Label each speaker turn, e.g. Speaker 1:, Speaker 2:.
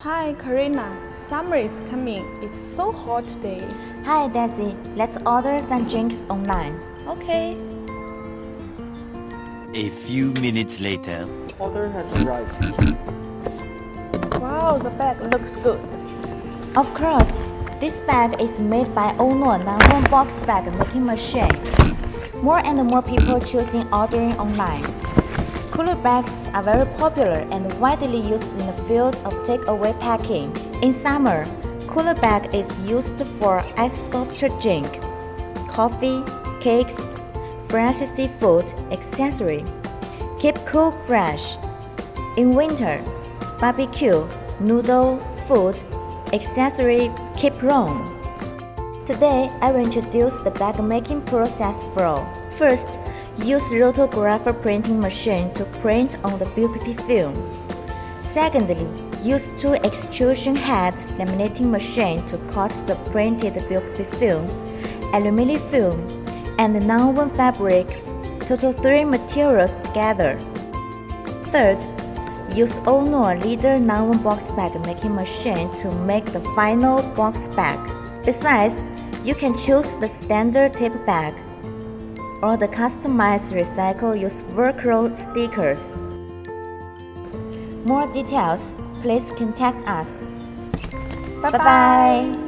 Speaker 1: Hi Karina, summer is coming. It's so hot today.
Speaker 2: Hi Daisy, let's order some drinks online.
Speaker 1: Okay.
Speaker 3: A few minutes later.
Speaker 4: Order has arrived.
Speaker 1: Wow, the bag looks good.
Speaker 2: Of course, this bag is made by Ounuo #1 box bag making machine. More and more people choosing ordering online. Cooler bags are very popular and widely used in the field of takeaway packing. In summer, cooler bag is used for ice soft drink, coffee, cakes, fresh seafood, etc. Keep cool fresh. In winter, barbecue, noodle, food, etc. keep warm. Today, I will introduce the bag making process flow. First, use Rotogravure printing machine to print on the BOPP film. Secondly, use two extrusion head laminating machine to cut the printed BOPP film, aluminum film, and nonwoven fabric, total 3 materials together. Third, use Ounuo leader nonwoven box bag making machine to make the final box bag. Besides, you can choose the standard tape bag or the customized recycle use Velcro stickers. More details, please contact us. Bye-bye.